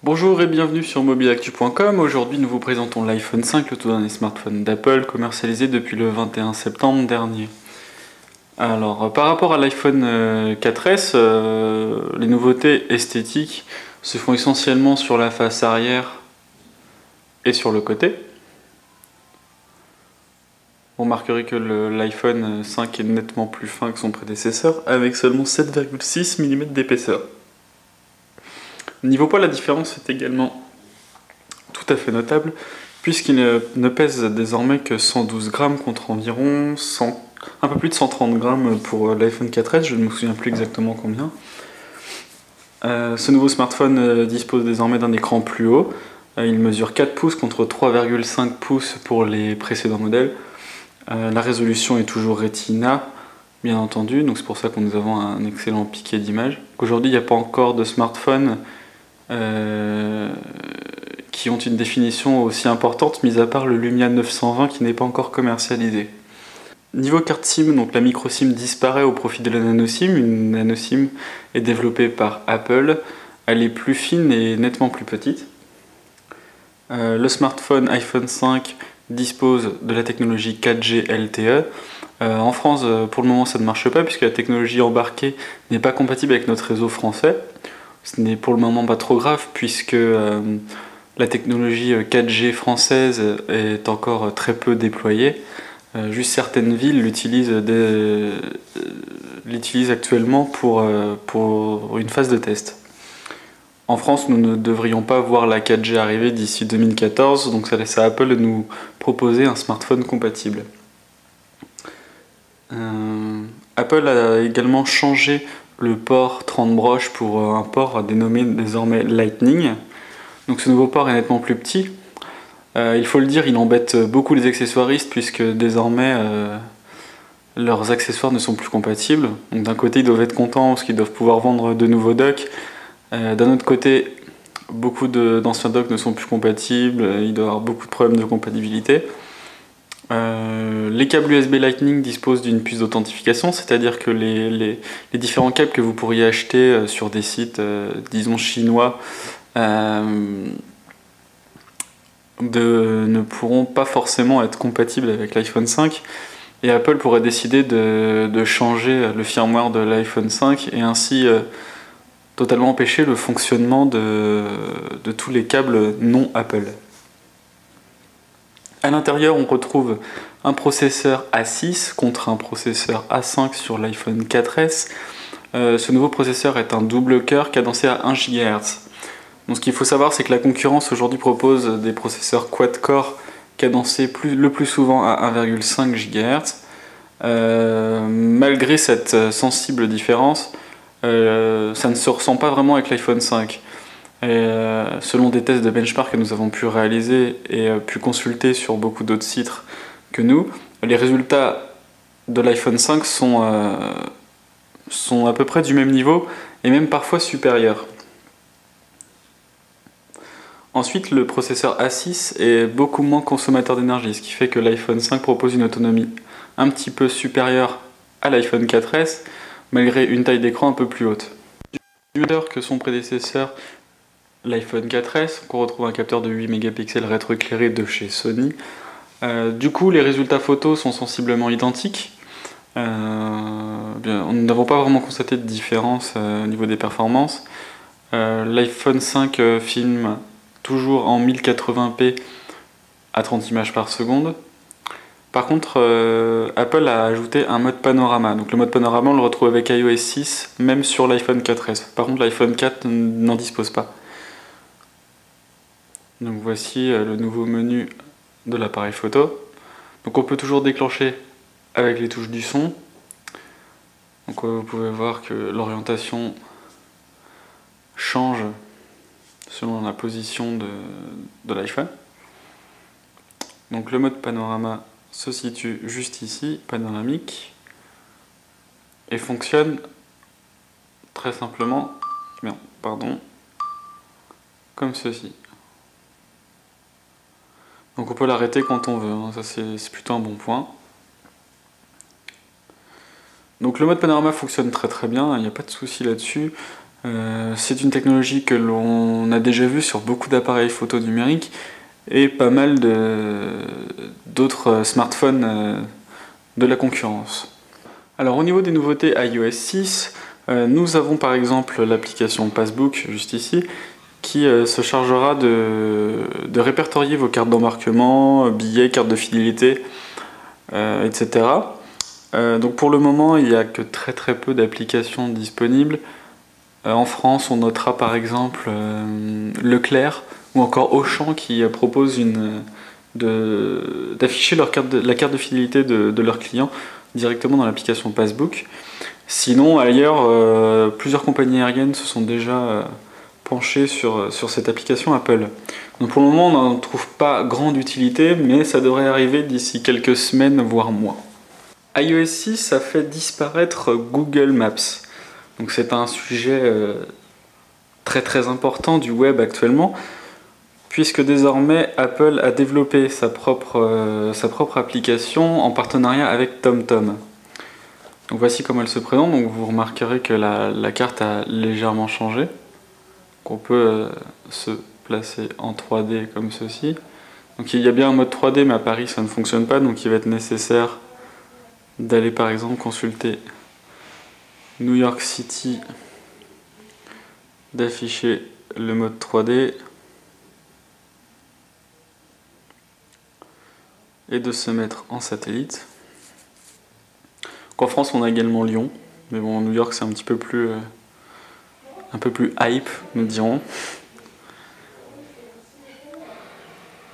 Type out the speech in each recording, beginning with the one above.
Bonjour et bienvenue sur mobileactu.com. Aujourd'hui nous vous présentons l'iPhone 5, le tout dernier smartphone d'Apple, commercialisé depuis le 21 septembre dernier. Alors par rapport à l'iPhone 4S, les nouveautés esthétiques se font essentiellement sur la face arrière et sur le côté. Vous remarquerez que l'iPhone 5 est nettement plus fin que son prédécesseur, avec seulement 7,6 mm d'épaisseur. Niveau poids, la différence est également tout à fait notable, puisqu'il ne pèse désormais que 112 grammes contre environ un peu plus de 130 grammes pour l'iPhone 4S, je ne me souviens plus exactement combien. Ce nouveau smartphone dispose désormais d'un écran plus haut. Il mesure 4 pouces contre 3,5 pouces pour les précédents modèles. La résolution est toujours Retina, bien entendu, donc c'est pour ça que nous avons un excellent piqué d'image. Aujourd'hui, il n'y a pas encore de smartphone qui ont une définition aussi importante, mis à part le Lumia 920 qui n'est pas encore commercialisé. Niveau carte SIM, donc la micro SIM disparaît au profit de la nano SIM. Une nano SIM est développée par Apple. Elle est plus fine et nettement plus petite. Le smartphone iPhone 5 dispose de la technologie 4G LTE. En France, pour le moment, ça ne marche pas puisque la technologie embarquée n'est pas compatible avec notre réseau français. Ce n'est pour le moment pas trop grave puisque la technologie 4G française est encore très peu déployée. Juste certaines villes l'utilisent actuellement pour une phase de test. En France, nous ne devrions pas voir la 4G arriver d'ici 2014, donc ça laisse à Apple de nous proposer un smartphone compatible. Apple a également changé le port 30 broches pour un port dénommé désormais Lightning. Donc ce nouveau port est nettement plus petit. Il faut le dire, il embête beaucoup les accessoiristes puisque désormais leurs accessoires ne sont plus compatibles. Donc d'un côté, ils doivent être contents parce qu'ils doivent pouvoir vendre de nouveaux docks. D'un autre côté, beaucoup d'anciens docks ne sont plus compatibles, il doit y avoir beaucoup de problèmes de compatibilité. Les câbles USB Lightning disposent d'une puce d'authentification, c'est-à-dire que les différents câbles que vous pourriez acheter sur des sites, disons chinois, ne pourront pas forcément être compatibles avec l'iPhone 5. Et Apple pourrait décider de changer le firmware de l'iPhone 5 et ainsi totalement empêcher le fonctionnement de tous les câbles non Apple. À l'intérieur, on retrouve un processeur A6 contre un processeur A5 sur l'iPhone 4S. Ce nouveau processeur est un double cœur cadencé à 1 GHz. Donc ce qu'il faut savoir, c'est que la concurrence aujourd'hui propose des processeurs quad-core cadencés le plus souvent à 1,5 GHz. Malgré cette sensible différence, ça ne se ressent pas vraiment avec l'iPhone 5. Selon des tests de benchmark que nous avons pu réaliser et pu consulter sur beaucoup d'autres sites que nous, les résultats de l'iPhone 5 sont à peu près du même niveau et même parfois supérieurs. Ensuite, le processeur A6 est beaucoup moins consommateur d'énergie, ce qui fait que l'iPhone 5 propose une autonomie un petit peu supérieure à l'iPhone 4S, malgré une taille d'écran un peu plus haute. Du même que son prédécesseur, l'iPhone 4S, qu'on retrouve un capteur de 8 mégapixels rétroéclairé de chez Sony. Du coup, les résultats photos sont sensiblement identiques. Nous n'avons pas vraiment constaté de différence au niveau des performances. L'iPhone 5 filme toujours en 1080p à 30 images par seconde. Par contre, Apple a ajouté un mode panorama. Donc le mode panorama, on le retrouve avec iOS 6, même sur l'iPhone 4S. Par contre, l'iPhone 4 n'en dispose pas. Donc voici le nouveau menu de l'appareil photo. Donc on peut toujours déclencher avec les touches du son. Donc vous pouvez voir que l'orientation change selon la position de l'iPhone. Donc le mode panorama se situe juste ici, panoramique, et fonctionne très simplement, comme ceci. Donc on peut l'arrêter quand on veut, hein. Ça c'est plutôt un bon point. Donc le mode panorama fonctionne très très bien, il n'y a pas de souci là-dessus. C'est une technologie que l'on a déjà vue sur beaucoup d'appareils photo numériques et pas mal d'autres smartphones de la concurrence. Alors au niveau des nouveautés iOS 6, nous avons par exemple l'application Passbook, juste ici, qui se chargera de répertorier vos cartes d'embarquement, billets, cartes de fidélité, etc. Donc pour le moment, il n'y a que très peu d'applications disponibles. En France, on notera par exemple Leclerc ou encore Auchan qui propose d'afficher la carte de fidélité de leurs clients directement dans l'application Passbook. Sinon, ailleurs, plusieurs compagnies aériennes se sont déjà penchées sur cette application Apple. Donc pour le moment, on n'en trouve pas grande utilité, mais ça devrait arriver d'ici quelques semaines, voire mois. iOS 6 a fait disparaître Google Maps. Donc c'est un sujet très important du web actuellement, puisque désormais Apple a développé sa propre application en partenariat avec TomTom. Donc voici comment elle se présente. Donc vous remarquerez que la carte a légèrement changé. On peut se placer en 3D comme ceci. Donc il y a bien un mode 3D, mais à Paris ça ne fonctionne pas, donc il va être nécessaire d'aller par exemple consulter New York City, d'afficher le mode 3D et de se mettre en satellite. Donc en France on a également Lyon, mais bon New York c'est un peu plus hype, nous dirons.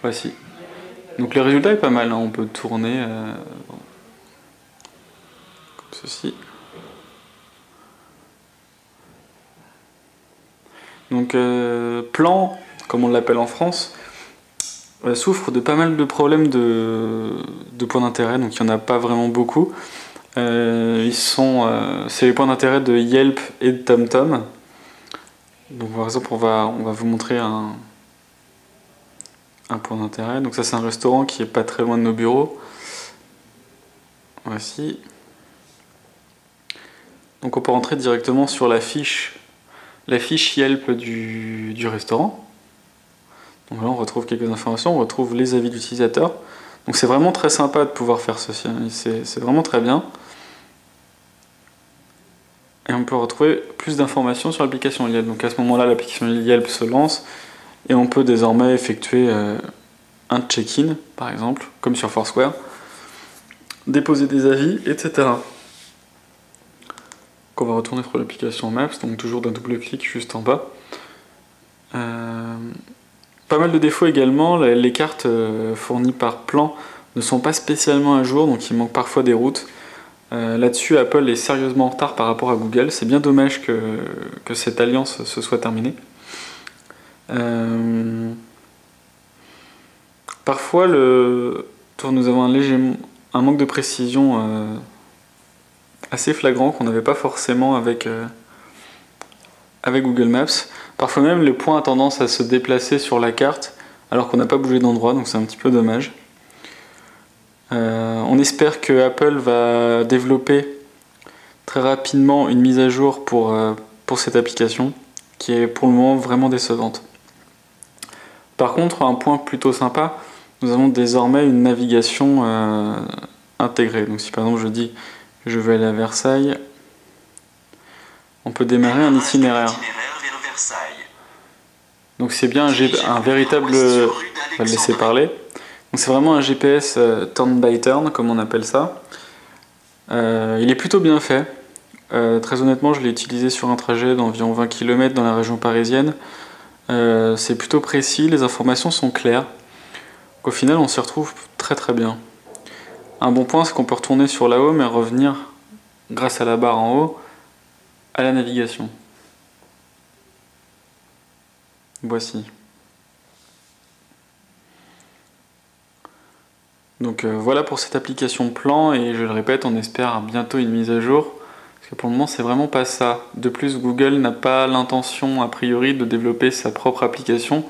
Voici. Donc le résultat est pas mal, hein. On peut tourner comme ceci. Donc Plan, comme on l'appelle en France, souffre de pas mal de problèmes de points d'intérêt, donc il n'y en a pas vraiment beaucoup. C'est les points d'intérêt de Yelp et de TomTom. Donc par exemple on va vous montrer un point d'intérêt. Donc ça c'est un restaurant qui est pas très loin de nos bureaux. Voici. Donc on peut rentrer directement sur la fiche Yelp du restaurant. Donc là on retrouve quelques informations, on retrouve les avis d'utilisateurs. Donc c'est vraiment très sympa de pouvoir faire ceci, hein. C'est vraiment très bien. Et on peut retrouver plus d'informations sur l'application Yelp. Donc à ce moment-là, l'application Yelp se lance et on peut désormais effectuer un check-in, par exemple, comme sur Foursquare, déposer des avis, etc. Donc on va retourner sur l'application Maps, donc toujours d'un double clic juste en bas. Pas mal de défauts également, les cartes fournies par Plan ne sont pas spécialement à jour, donc il manque parfois des routes. Là-dessus, Apple est sérieusement en retard par rapport à Google. C'est bien dommage que cette alliance se soit terminée. Parfois, nous avons un manque de précision assez flagrant qu'on n'avait pas forcément avec Google Maps. Parfois même, le point a tendance à se déplacer sur la carte alors qu'on n'a pas bougé d'endroit, donc c'est un petit peu dommage. On espère que Apple va développer très rapidement une mise à jour pour cette application qui est pour le moment vraiment décevante. Par contre, un point plutôt sympa, nous avons désormais une navigation intégrée. Donc si par exemple je dis que je veux aller à Versailles, on peut démarrer un itinéraire. Donc c'est bien un véritable... On va le laisser parler. Donc c'est vraiment un GPS turn by turn, comme on appelle ça. Il est plutôt bien fait. Très honnêtement, je l'ai utilisé sur un trajet d'environ 20 km dans la région parisienne. C'est plutôt précis, les informations sont claires. Donc, au final, on s'y retrouve très bien. Un bon point, c'est qu'on peut retourner sur la home et revenir, grâce à la barre en haut, à la navigation. Voici. Donc voilà pour cette application Plan, et je le répète, on espère bientôt une mise à jour, parce que pour le moment c'est vraiment pas ça. De plus, Google n'a pas l'intention a priori de développer sa propre application,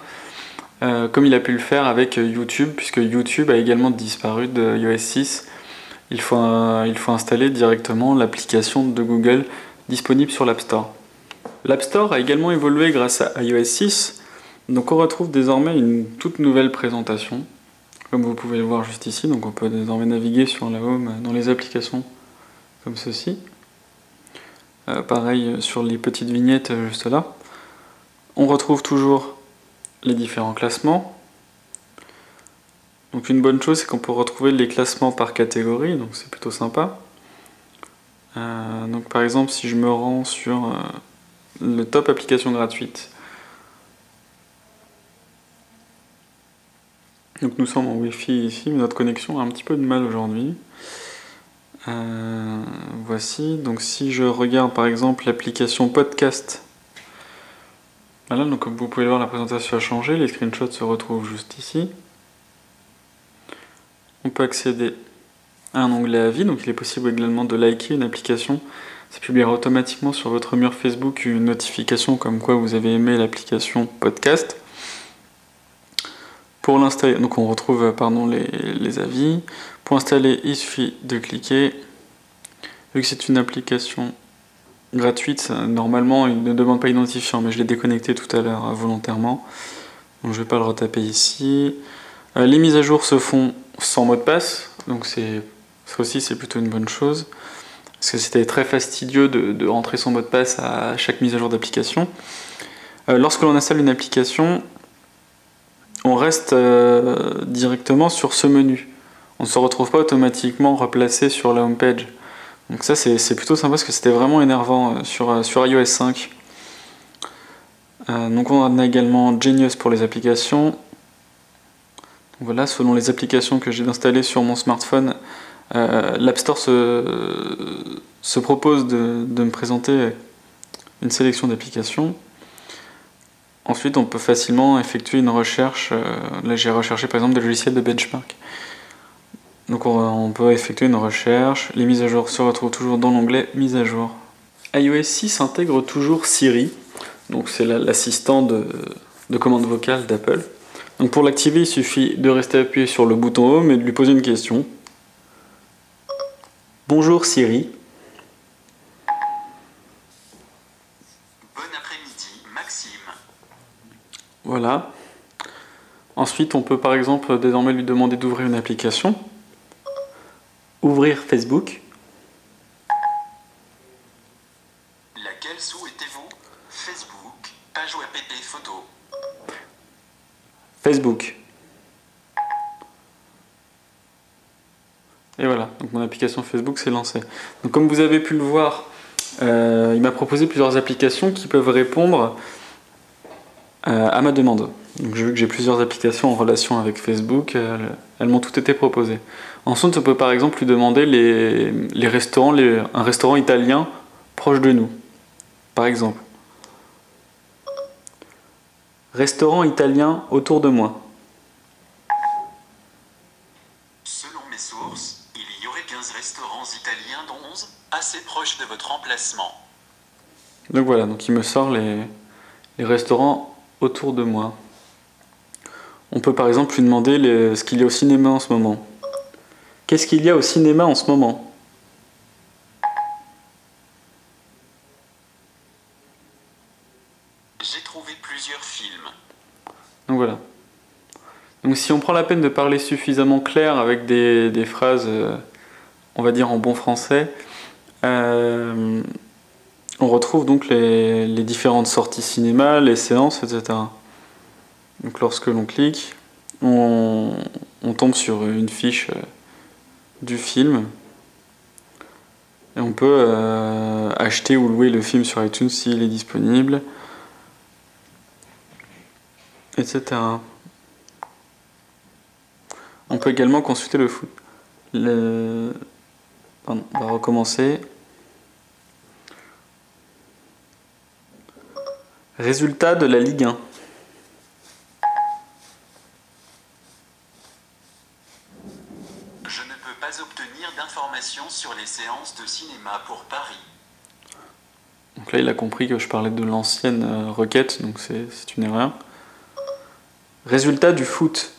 comme il a pu le faire avec YouTube, puisque YouTube a également disparu de iOS 6. Il faut installer directement l'application de Google disponible sur l'App Store. L'App Store a également évolué grâce à iOS 6, donc on retrouve désormais une toute nouvelle présentation, comme vous pouvez le voir juste ici. Donc on peut désormais naviguer sur la Home dans les applications comme ceci. Pareil sur les petites vignettes juste là. On retrouve toujours les différents classements. Donc une bonne chose, c'est qu'on peut retrouver les classements par catégorie, donc c'est plutôt sympa. Donc par exemple, si je me rends sur le top application gratuite, donc nous sommes en Wi-Fi ici, mais notre connexion a un petit peu de mal aujourd'hui. Voici, donc si je regarde par exemple l'application podcast, voilà, donc comme vous pouvez le voir, la présentation a changé, les screenshots se retrouvent juste ici. On peut accéder à un onglet avis, donc il est possible également de liker une application. Ça publiera automatiquement sur votre mur Facebook une notification comme quoi vous avez aimé l'application podcast. Pour l'installer, donc on retrouve les avis. Pour installer, il suffit de cliquer. Vu que c'est une application gratuite, normalement il ne demande pas identifiant, mais je l'ai déconnecté tout à l'heure volontairement. Donc je ne vais pas le retaper ici. Les mises à jour se font sans mot de passe, donc ça aussi c'est plutôt une bonne chose. Parce que c'était très fastidieux de rentrer son mot de passe à chaque mise à jour d'application. Lorsque l'on installe une application, on reste directement sur ce menu. On ne se retrouve pas automatiquement replacé sur la homepage. Donc ça c'est plutôt sympa parce que c'était vraiment énervant sur iOS 5. Donc on a également Genius pour les applications. Donc voilà, selon les applications que j'ai installées sur mon smartphone, l'App Store se propose de me présenter une sélection d'applications. Ensuite, on peut facilement effectuer une recherche. Là, j'ai recherché par exemple des logiciels de benchmark. Donc, on peut effectuer une recherche. Les mises à jour se retrouvent toujours dans l'onglet Mise à jour. iOS 6 intègre toujours Siri. Donc, c'est l'assistant de commande vocale d'Apple. Donc, pour l'activer, il suffit de rester appuyé sur le bouton Home et de lui poser une question. Bonjour Siri. Bon après-midi, Maxime. Voilà. Ensuite, on peut par exemple désormais lui demander d'ouvrir une application. Ouvrir Facebook. Laquelle souhaitez-vous? Facebook, page web et photo. Facebook. Et voilà, donc mon application Facebook s'est lancée. Donc comme vous avez pu le voir, il m'a proposé plusieurs applications qui peuvent répondre à ma demande. Donc j'ai vu que j'ai plusieurs applications en relation avec Facebook, elles m'ont toutes été proposées. Ensuite, on peut par exemple lui demander les restaurants, un restaurant italien proche de nous, par exemple. Restaurant italien autour de moi. Selon mes sources, il y aurait 15 restaurants italiens dont 11 assez proches de votre emplacement. Donc voilà, donc il me sort les restaurants autour de moi. On peut par exemple lui demander ce qu'il y a au cinéma en ce moment. Qu'est-ce qu'il y a au cinéma en ce moment? J'ai trouvé plusieurs films. Donc voilà. Donc si on prend la peine de parler suffisamment clair avec des phrases, on va dire en bon français, on retrouve donc les différentes sorties cinéma, les séances, etc. Donc lorsque l'on clique, on tombe sur une fiche du film et on peut acheter ou louer le film sur iTunes s'il est disponible, etc. On peut également consulter le foot. Pardon, on va recommencer. Résultat de la Ligue 1. Je ne peux pas obtenir d'informations sur les séances de cinéma pour Paris. Donc là, il a compris que je parlais de l'ancienne requête, donc c'est une erreur. Résultat du foot.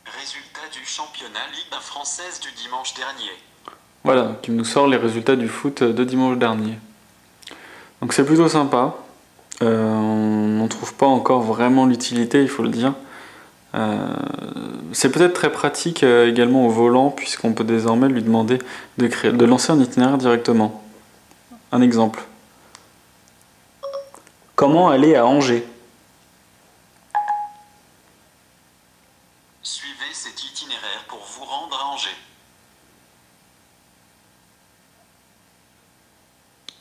Résultat du championnat Ligue 1 française du dimanche dernier. Voilà, qui nous sort les résultats du foot de dimanche dernier. Donc c'est plutôt sympa. On n'en trouve pas encore vraiment l'utilité, il faut le dire. C'est peut-être très pratique également au volant, puisqu'on peut désormais lui demander de lancer un itinéraire directement. Un exemple. Comment aller à Angers? Suivez cet itinéraire pour vous rendre à Angers.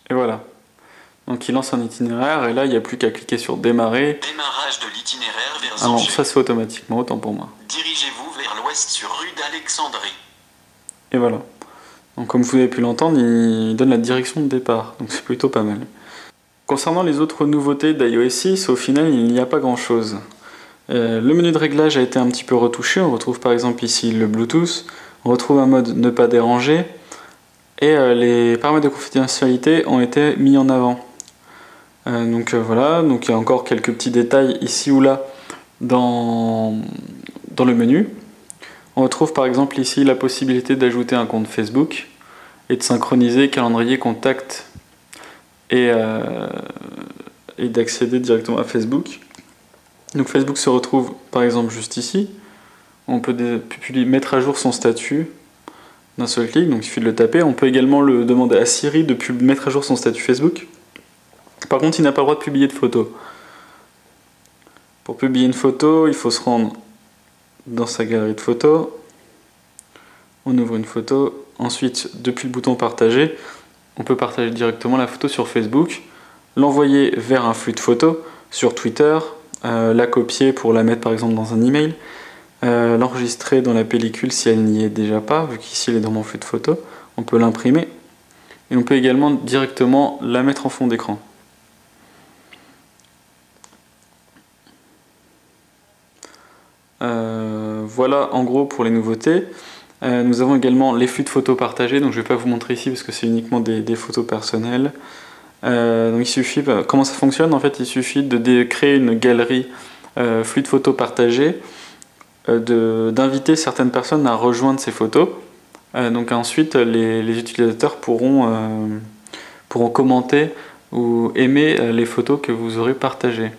Et voilà. Donc il lance un itinéraire et là il n'y a plus qu'à cliquer sur démarrer. Démarrage de l'itinéraire vers Ah non, Angers. ça c'est automatiquement, autant pour moi. Dirigez-vous vers l'ouest sur rue d'Alexandrie. Et voilà. Donc comme vous avez pu l'entendre, il donne la direction de départ, donc c'est plutôt pas mal. Concernant les autres nouveautés d'iOS 6, au final il n'y a pas grand chose. Le menu de réglage a été un petit peu retouché, on retrouve par exemple ici le Bluetooth, on retrouve un mode ne pas déranger, et les paramètres de confidentialité ont été mis en avant. Voilà, donc il y a encore quelques petits détails ici ou là dans le menu. On retrouve par exemple ici la possibilité d'ajouter un compte Facebook et de synchroniser calendrier, contact et d'accéder directement à Facebook. Donc Facebook se retrouve par exemple juste ici. On peut mettre à jour son statut d'un seul clic, donc il suffit de le taper. On peut également le demander à Siri de mettre à jour son statut Facebook. Par contre, il n'a pas le droit de publier de photos. Pour publier une photo, il faut se rendre dans sa galerie de photos. On ouvre une photo. Ensuite, depuis le bouton partager, on peut partager directement la photo sur Facebook, l'envoyer vers un flux de photos sur Twitter, la copier pour la mettre par exemple dans un email, l'enregistrer dans la pellicule si elle n'y est déjà pas, vu qu'ici elle est dans mon flux de photos. On peut l'imprimer et on peut également directement la mettre en fond d'écran. Voilà en gros pour les nouveautés. Nous avons également les flux de photos partagés, donc je ne vais pas vous montrer ici parce que c'est uniquement des photos personnelles. Donc il suffit, comment ça fonctionne? En fait, il suffit de créer une galerie flux de photos partagés, d'inviter certaines personnes à rejoindre ces photos. Donc ensuite, les utilisateurs pourront commenter ou aimer les photos que vous aurez partagées.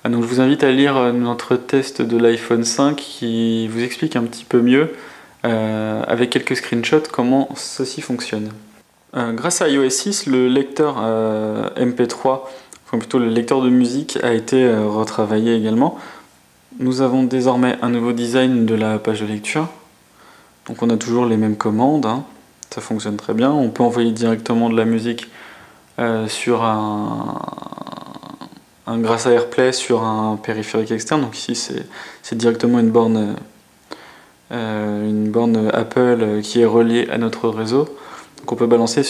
Donc je vous invite à lire notre test de l'iPhone 5 qui vous explique un petit peu mieux, avec quelques screenshots, comment ceci fonctionne. Grâce à iOS 6, le lecteur MP3, enfin plutôt le lecteur de musique, a été retravaillé également. Nous avons désormais un nouveau design de la page de lecture. Donc on a toujours les mêmes commandes, hein. Ça fonctionne très bien. On peut envoyer directement de la musique sur grâce à AirPlay sur un périphérique externe. Donc ici c'est directement une borne Apple qui est reliée à notre réseau. Donc on peut balancer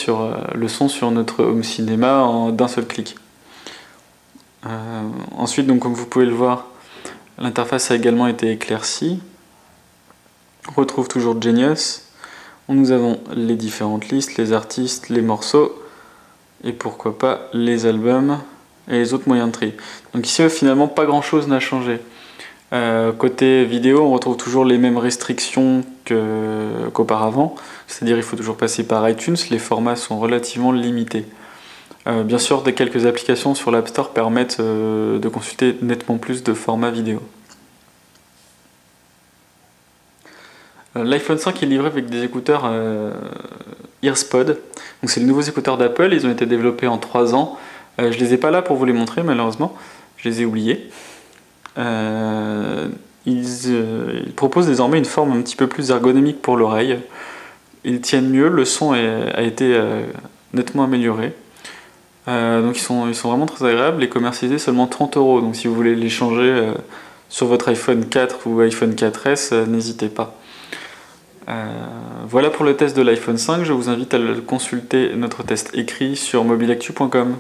le son sur notre home cinéma d'un seul clic. Ensuite, donc, comme vous pouvez le voir, l'interface a également été éclaircie. On retrouve toujours Genius. Nous avons les différentes listes, les artistes, les morceaux et pourquoi pas les albums et les autres moyens de tri. Donc ici finalement pas grand chose n'a changé. Côté vidéo, on retrouve toujours les mêmes restrictions qu'auparavant, c'est-à-dire il faut toujours passer par iTunes, les formats sont relativement limités. Bien sûr, quelques applications sur l'App Store permettent de consulter nettement plus de formats vidéo. L'iPhone 5 est livré avec des écouteurs EarSpod. Donc c'est les nouveaux écouteurs d'Apple, ils ont été développés en 3 ans. Je les ai pas là pour vous les montrer malheureusement, je les ai oubliés. Ils proposent désormais une forme un petit peu plus ergonomique pour l'oreille. Ils tiennent mieux, le son a été nettement amélioré. Donc ils sont vraiment très agréables et commercialisés seulement 30 €. Donc si vous voulez les changer sur votre iPhone 4 ou iPhone 4S, n'hésitez pas. Voilà pour le test de l'iPhone 5, je vous invite à consulter notre test écrit sur mobileactu.com.